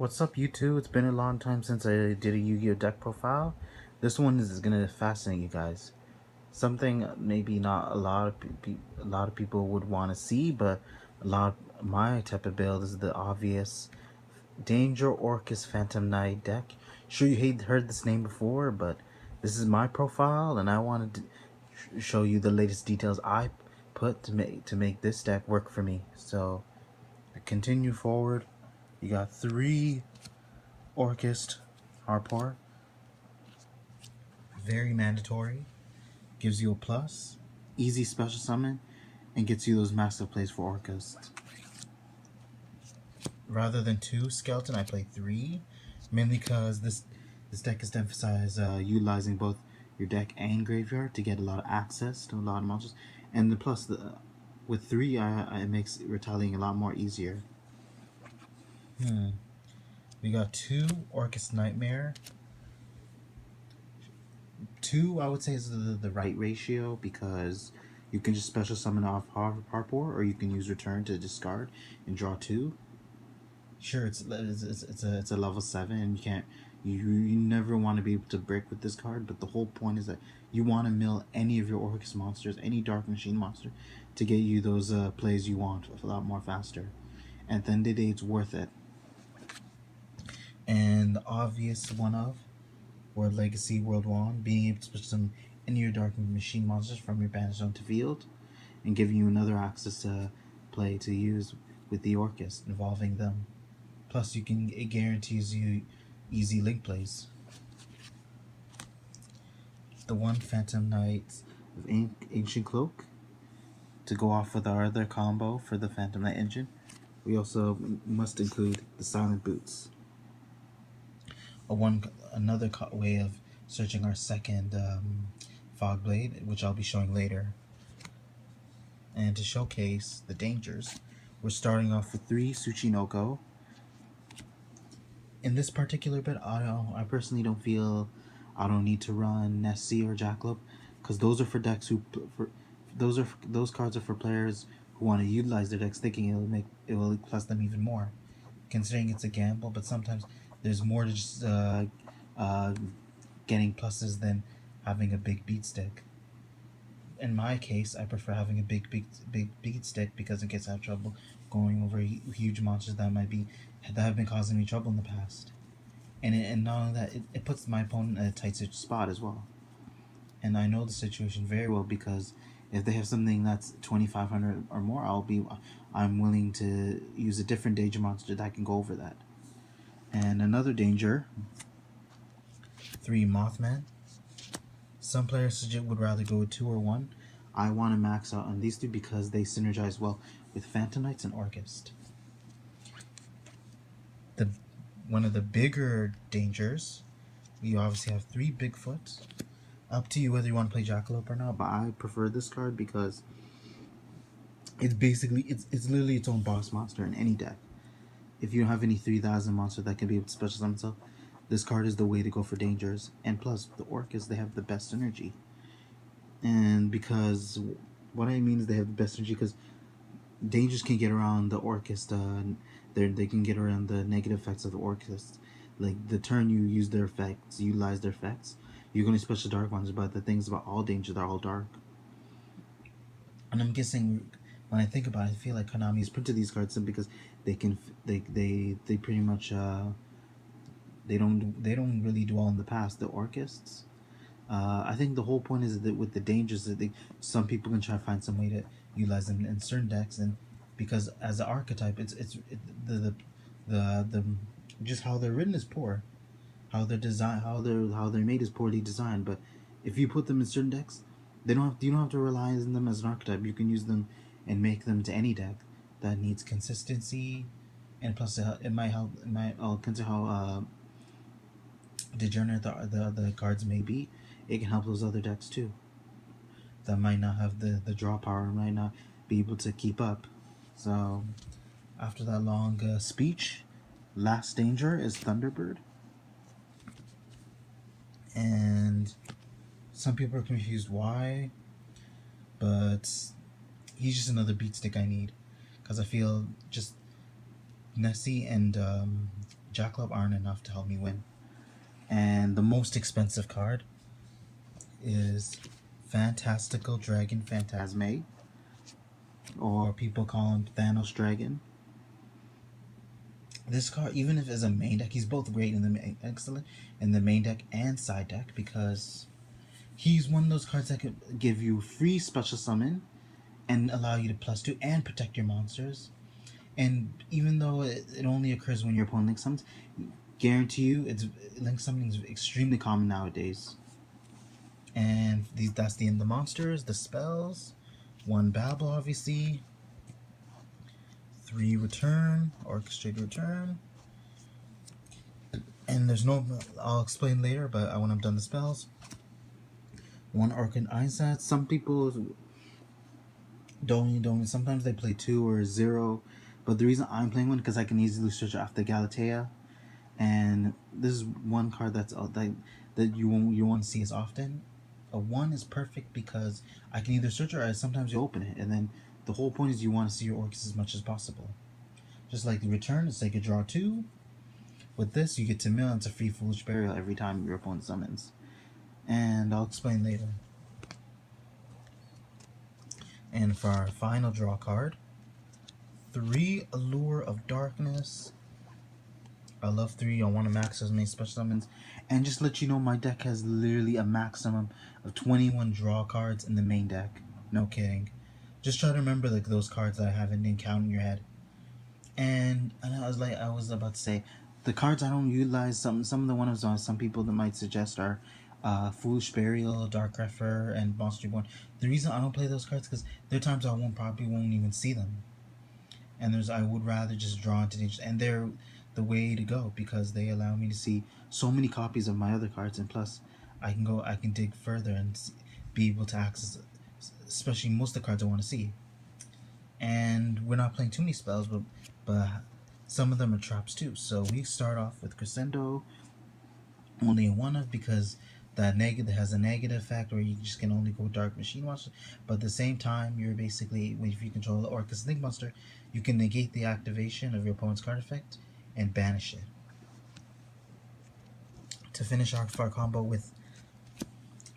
What's up, YouTube? It's been a long time since I did a Yu-Gi-Oh deck profile. This one is gonna fascinate you guys. Something maybe not a lot of people would want to see, but a lot of my type of build is the obvious Danger Orcust Phantom Knight deck. Sure, you heard this name before, but this is my profile, and I wanted to show you the latest details I put to make this deck work for me. So, continue forward. You got 3 Orcust Harpor, very mandatory, gives you a plus, easy special summon, and gets you those massive plays for Orcust. Rather than 2 skeleton, I play 3, mainly because this deck is to emphasize utilizing both your deck and graveyard to get a lot of access to a lot of monsters, and the plus with 3, it makes retaliating a lot more easier. We got 2 Orcust Nightmare. 2, I would say, is the right ratio because you can just special summon off Harpor, or you can use Return to discard and draw 2. Sure, it's a level 7, and you never want to be able to break with this card. But the whole point is that you want to mill any of your Orcust monsters, any Dark Machine monster, to get you those plays you want a lot more faster. And at the end of the day, it's worth it. And the obvious one of World Legacy, World 1, being able to switch some any of your Dark Machine monsters from your banish zone to field, and giving you another access to play to use with the Orcust, involving them. Plus, it guarantees you easy link plays. The 1 Phantom Knight of Ancient Cloak to go off with our other combo for the Phantom Knight engine. We also must include the Silent Boots. Another way of searching our second Fog Blade, which I'll be showing later. And to showcase the dangers, we're starting off with 3 Tsuchinoko. In this particular bit, I personally don't feel I don't need to run Nessie or Jackalope, because those are for decks those cards are for players who want to utilize their decks, thinking it will plus them even more. Considering it's a gamble, but sometimes there's more to just getting pluses than having a big beat stick. In my case, I prefer having a big beat stick because in case I have trouble going over huge monsters that have been causing me trouble in the past. And not only that, it puts my opponent in a tight spot as well. And I know the situation very well because if they have something that's 2,500 or more, I'm willing to use a different danger monster that can go over that. And another danger, 3 Mothman. Some players would rather go with 2 or 1. I want to max out on these 2 because they synergize well with Phantom Knights and Orcust. One of the bigger dangers, you obviously have 3 Bigfoot. Up to you whether you want to play Jackalope or not, but I prefer this card because it's literally its own boss monster in any deck. If you don't have any 3,000 monster that can be able to special summon itself, this card is the way to go for dangers. And plus, the Orcust, they have the best energy. And because, what I mean is they have the best energy because dangers can get around the Orcust, they can get around the negative effects of the Orcust. Like, the turn you use their effects, utilize their effects, you're going to special dark ones, but the things about all danger, they're all dark. And I'm guessing, when I think about it, I feel like Konami's printed these cards because they pretty much they don't really dwell in the past. The Orcusts, I think the whole point is that with the dangers that some people can try to find some way to utilize them in certain decks, and because as an archetype, the just how they're written is poor, how they're designed, how they're made is poorly designed. But if you put them in certain decks, you don't have to rely on them as an archetype. You can use them and make them to any deck that needs consistency, and plus it might help. I'll consider how degenerate the cards may be. It can help those other decks too that might not have the draw power, might not be able to keep up. So after that long speech, last danger is Thunderbird. And some people are confused why, but he's just another beat stick I need, because I feel just Nessie and Jackalope aren't enough to help me win. And the most expensive card is Fantastical Dragon Phantasme, or people call him Thanos Dragon. This card, even if it's a main deck, he's both great in the excellent in the main deck and side deck, because he's one of those cards that could give you free special summon and allow you to +2 and protect your monsters. And even though it only occurs when your opponent link summons, guarantee you link summoning is extremely common nowadays. And that's the end of the monsters, the spells. 1 Babble, obviously. 3 Return, Orchestrate Return. And there's no, I'll explain later, but when I'm done the spells. 1 Orchid Einsatz. Some people don't, sometimes they play 2 or 0. But the reason I'm playing 1 because I can easily switch after Galatea. And this is one card that you won't see as often. A 1 is perfect because I can either search or sometimes you open it, and then the whole point is you want to see your Orcust as much as possible. Just like the return, it's like a draw 2. With this, you get to mill, and it's a free Foolish Burial every time your opponent summons. And I'll explain later. And for our final draw card, 3 Allure of Darkness. I love 3. I want to max as many special summons. And just let you know, my deck has literally a maximum of 21 draw cards in the main deck. No kidding. Just try to remember like those cards that I have and then count in your head. And I was about to say, the cards I don't utilize, some of the ones some people that might suggest are Foolish Burial, Dark Refer, and Monster Reborn. The reason I don't play those cards because there are times I probably won't even see them. And I would rather just draw into these, and they're the way to go because they allow me to see so many copies of my other cards, and plus I can dig further and be able to access especially most of the cards I want to see. And we're not playing too many spells, but some of them are traps too. So we start off with Crescendo, only a 1-of because that has a negative effect where you just can only go Dark Machine Monster. But at the same time, you're basically, if you control the Orcust Link Monster, you can negate the activation of your opponent's card effect and banish it. To finish off our combo with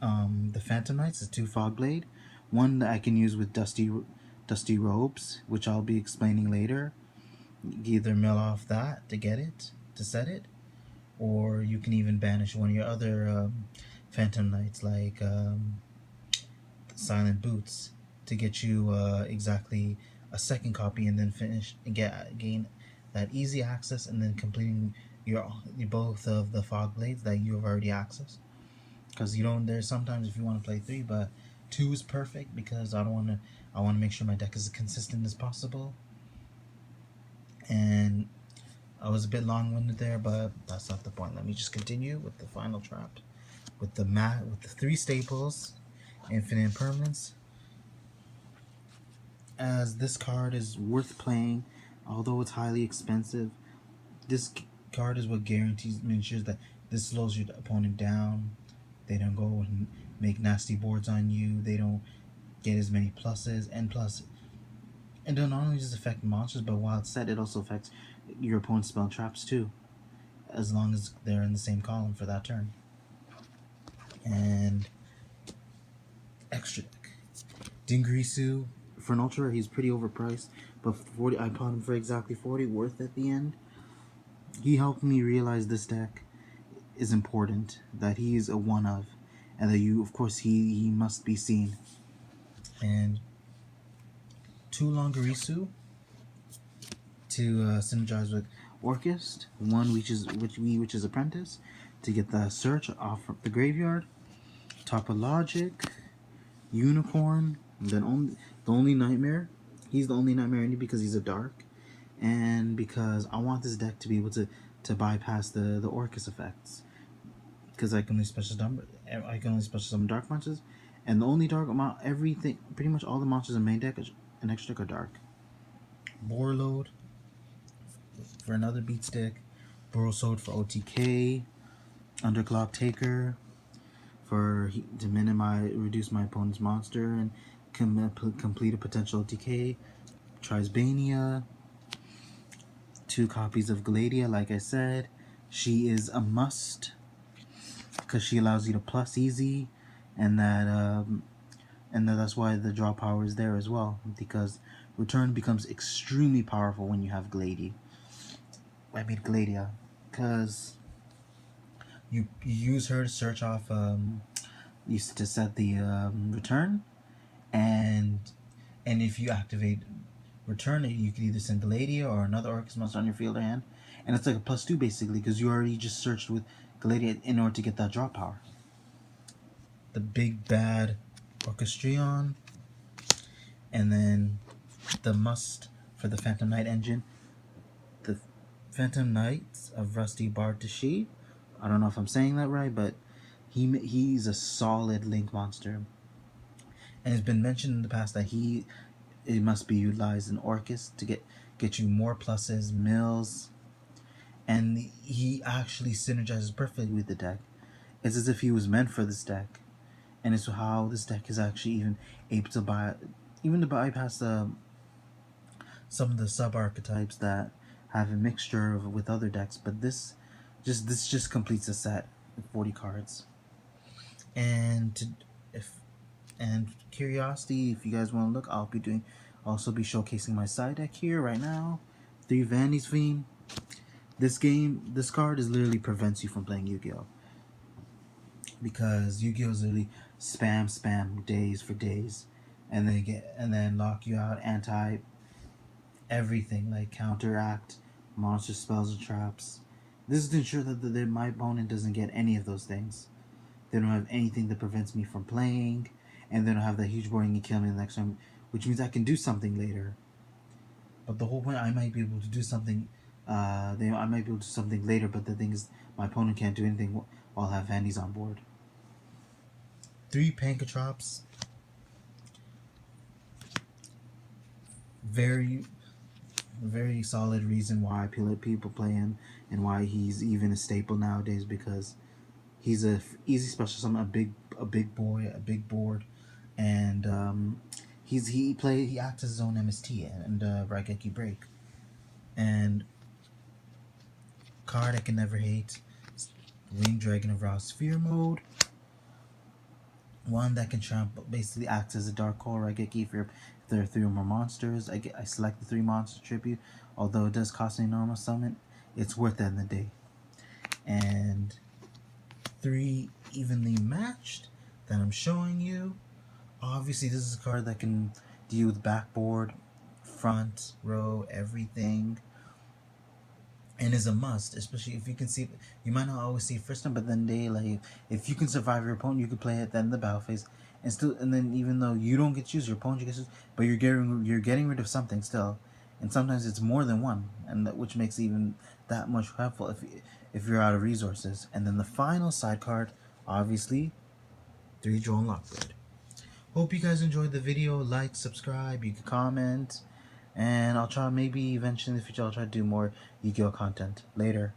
the Phantom Knights is 2 Fogblade. 1 that I can use with Dusty Robes, which I'll be explaining later. You either mill off that to get it, to set it, or you can even banish one of your other Phantom Knights like Silent Boots to get you exactly a second copy, and then finish and gain that easy access, and then completing your both of the Fog Blades that you have already accessed. Because there's sometimes if you want to play 3, but 2 is perfect because I want to make sure my deck is as consistent as possible. And I was a bit long-winded there, but that's not the point. Let me just continue with the final trap with the 3 staples, Infinite Impermanence. As this card is worth playing, although it's highly expensive. This card is what ensures that this slows your opponent down. They don't go and make nasty boards on you. They don't get as many pluses. And plus, it not only just affect monsters, but while it's set, it also affects your opponent's spell traps too, as long as they're in the same column for that turn. And extra deck. Dingrisu, for an ultra, he's pretty overpriced, but 40, I bought him for exactly 40, worth at the end. He helped me realize this deck is important, that he's a 1-of, and that of course, he must be seen. And 2 Longirisu to synergize with Orcust, 1 which is Apprentice, to get the search off the graveyard. Top of Logic, Unicorn, and then the only Nightmare. He's the only Nightmare only because he's a dark, and because I want this deck to be able to bypass the Orcust effects, because I can only special summon dark monsters, and the only dark pretty much all the monsters in main deck and extra deck are dark. Borload for another beat stick, Borosode for OTK, Underclock Taker to reduce my opponent's monster and complete a potential OTK, Trisbania, 2 copies of Gladia. Like I said, she is a must because she allows you to plus easy, and that's why the draw power is there as well, because return becomes extremely powerful when you have Gladia. Because you use her to search off, used to set the return, and if you activate return, you can either send Gladia or another Orcust monster on your field or hand, and it's like a +2 basically, because you already just searched with Gladia in order to get that draw power. The big bad Orcustrion, and then the must for the Phantom Knight engine, the Phantom Knights of Rusty Bartashi. I don't know if I'm saying that right, but he's a solid link monster, and it's been mentioned in the past that it must be utilized in Orcust to get you more pluses, mills, and he actually synergizes perfectly with the deck. It's as if he was meant for this deck, and it's how this deck is actually even able to bypass some of the sub archetypes that have a mixture with other decks. But this just completes a set with 40 cards. And curiosity, if you guys want to look, I'll also be showcasing my side deck here right now. 3 Vandy's Fiend. This card is literally prevents you from playing Yu-Gi-Oh! Because Yu-Gi-Oh! Is literally spam days for days, and then lock you out anti everything, like counteract monster spells and traps. This is to ensure that my opponent doesn't get any of those things. They don't have anything that prevents me from playing, and they don't have that huge board and kill me the next time, which means I can do something later. But the whole point, I might be able to do something. I might be able to do something later, but the thing is, my opponent can't do anything while I have Vandy's on board. 3 Pankatrops. Very, very solid reason why people play him, and why he's even a staple nowadays, because he's a easy special summon, a big boy, a big board, and he acts as his own MST and Raigeki Break. And card I can never hate, Winged Dragon of Raw Sphere mode. One that can basically acts as a Dark Hole Raigeki if there are 3 or more monsters. I select the 3 monster tribute, although it does cost an enormous summon. It's worth it in the day. And 3 evenly matched that I'm showing you. Obviously, this is a card that can deal with backboard, front row, everything, and is a must, especially if you can see. You might not always see it first time, but then if you can survive your opponent, you can play it then in the battle phase, and then even though you don't get to choose, your opponent gets to choose, but you're getting rid of something still, and sometimes it's more than one, and which makes it even that much helpful if you're out of resources. And then the final side card, obviously, 3 Joan Lockbird. Hope you guys enjoyed the video. Like, subscribe, you can comment, and I'll try, maybe eventually in the future, I'll try to do more Yu-Gi-Oh! Content. Later.